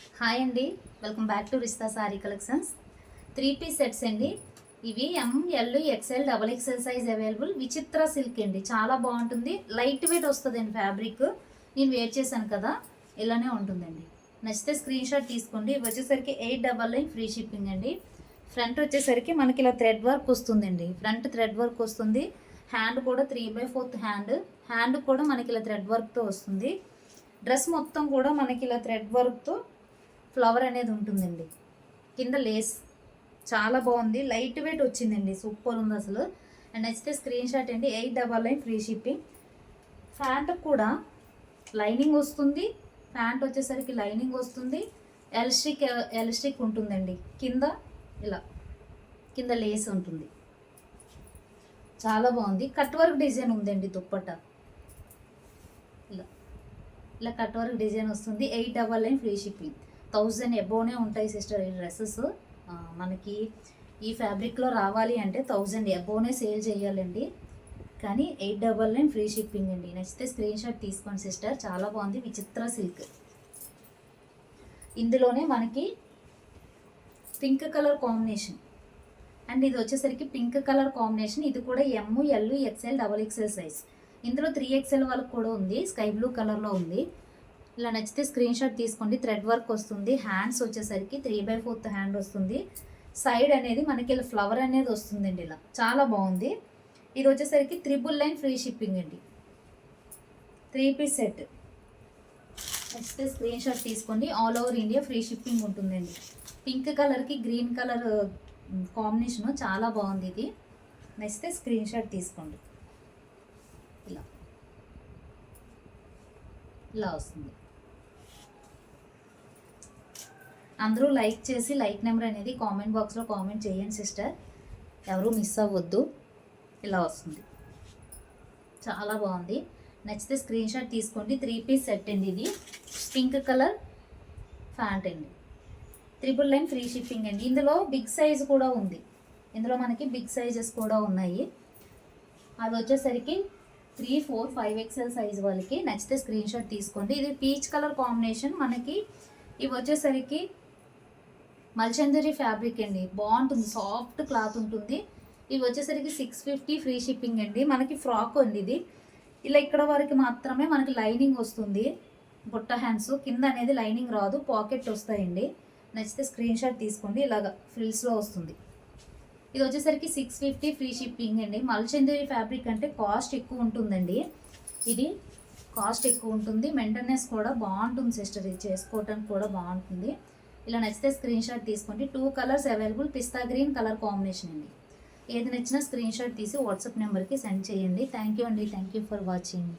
Hi అండి, welcome back to Rista sari collections. 3 piece sets అండి. ఇవి ML XL XXL size available. Vichitra silk అండి, చాలా బాగుంటుంది. లైట్ వెయిట్ వస్తుందండి ఫ్యాబ్రిక్. నేను వేర్ చేశాను కదా, ఇలానే ఉంటుందండి. నచ్చితే స్క్రీన్ షాట్ తీసుకోండి. ఇవి వచ్చేసరికి 899 ఫ్రీ షిప్పింగ్ అండి. ఫ్రంట్ వచ్చేసరికి మనకి ఇలా థ్రెడ్ వర్క్ వస్తుందండి. ఫ్రంట్ థ్రెడ్ వర్క్ వస్తుంది. హ్యాండ్ కూడా 3/4 హ్యాండ్ కూడా మనకి ఇలా థ్రెడ్ వర్క్తో వస్తుంది. డ్రెస్ మొత్తం కూడా మనకి ఇలా థ్రెడ్ వర్క్తో ఫ్లవర్ అనేది ఉంటుందండి. కింద లేస్ చాలా బాగుంది, లైట్ వెయిట్ వచ్చిందండి, సూపర్ ఉంది అసలు. అండ్ నచ్చితే స్క్రీన్ షాట్ అండి. 899 ఫ్రీ షిప్పింగ్. ప్యాంట్ కూడా లైనింగ్ వస్తుంది. ప్యాంట్ వచ్చేసరికి లైనింగ్ వస్తుంది. ఎలాస్టిక్ ఉంటుందండి. కింద ఇలా కింద లేస్ ఉంటుంది, చాలా బాగుంది. కట్ వర్క్ డిజైన్ ఉందండి. దుప్పట్టా ఇలా ఇలా కట్ వర్క్ డిజైన్ వస్తుంది. 899 ఫ్రీ షిప్పింగ్. 1000 అబోవ్నే ఉంటాయి సిస్టర్ ఈ డ్రెస్సెస్. మనకి ఈ ఫ్యాబ్రిక్లో రావాలి అంటే 1000 అబోవ్నే సేల్ చేయాలండి. కానీ 899 ఫ్రీ షిప్పింగ్ అండి. నచ్చితే స్క్రీన్ షాట్ తీసుకోండి సిస్టర్, చాలా బాగుంది. విచిత్ర సిల్క్. ఇందులోనే మనకి పింక్ కలర్ కాంబినేషన్ అండ్ ఇది వచ్చేసరికి పింక్ కలర్ కాంబినేషన్. ఇది కూడా ML XL XXL సైజ్. ఇందులో 3XL వరకు కూడా ఉంది. స్కై బ్లూ కలర్లో ఉంది. ఇలా నచ్చితే స్క్రీన్ షాట్ తీసుకోండి. థ్రెడ్ వర్క్ వస్తుంది. హ్యాండ్స్ వచ్చేసరికి 3/4 హ్యాండ్ వస్తుంది. సైడ్ అనేది మనకి ఇలా ఫ్లవర్ అనేది వస్తుందండి. ఇలా చాలా బాగుంది. ఇది వచ్చేసరికి 999 ఫ్రీ షిప్పింగ్ అండి. 3 పీస్ సెట్. నచ్చితే స్క్రీన్ షాట్ తీసుకోండి. All over India free shipping ఉంటుందండి. పింక్ కలర్కి గ్రీన్ కలర్ కాంబినేషను చాలా బాగుంది. ఇది నచ్చితే స్క్రీన్ షాట్ తీసుకోండి. ఇలా ఇలా వస్తుంది. అందరూ లైక్ చేసి లైక్ నెంబర్ అనేది కామెంట్ బాక్స్లో కామెంట్ చేయండి సిస్టర్, ఎవరు మిస్ అవ్వద్దు. ఇలా వస్తుంది, చాలా బాగుంది. నచ్చితే స్క్రీన్ షాట్ తీసుకోండి. 3 పీస్ సెట్ అండి. ఇది పింక్ కలర్ ప్యాంట్ అండి. 999 ఫ్రీ షిప్పింగ్ అండి. ఇందులో బిగ్ సైజ్ కూడా ఉంది. ఇందులో మనకి బిగ్ సైజెస్ కూడా ఉన్నాయి. అది వచ్చేసరికి 3, 4, 5XL సైజ్ వాళ్ళకి. నచ్చితే స్క్రీన్ షాట్ తీసుకోండి. ఇది పీచ్ కలర్ కాంబినేషన్. మనకి ఇవి వచ్చేసరికి మల్చందరి ఫ్యాబ్రిక్ అండి, బాగుంటుంది. సాఫ్ట్ క్లాత్ ఉంటుంది. ఇవి వచ్చేసరికి 650 ఫ్రీ షిప్పింగ్ అండి. మనకి ఫ్రాక్ అండి ఇది. ఇలా ఇక్కడ వరకు మాత్రమే మనకి లైనింగ్ వస్తుంది. బుట్ట హ్యాండ్స్ కింద అనేది లైనింగ్ రాదు, పాకెట్ వస్తాయండి. నచ్చితే స్క్రీన్ షాట్ తీసుకోండి. ఇలాగ ఫ్రిల్స్లో వస్తుంది. ఇది వచ్చేసరికి 650 ఫ్రీ షిప్పింగ్ అండి. మల్చందరి ఫ్యాబ్రిక్ అంటే కాస్ట్ ఎక్కువ ఉంటుందండి. ఇది కాస్ట్ ఎక్కువ ఉంటుంది. మెయింటెనెన్స్ కూడా బాగుంటుంది సిస్టర్, ఇది చేసుకోవటానికి కూడా బాగుంటుంది. ఇలా నచ్చితే స్క్రీన్ షాట్ తీసుకోండి. 2 కలర్స్ అవైలబుల్. పిస్తా గ్రీన్ కలర్ కాంబినేషన్ అండి. ఏది నచ్చినా స్క్రీన్ షాట్ తీసి వాట్సాప్ నెంబర్కి సెండ్ చేయండి. థ్యాంక్ యూ అండి. Thank you for watching.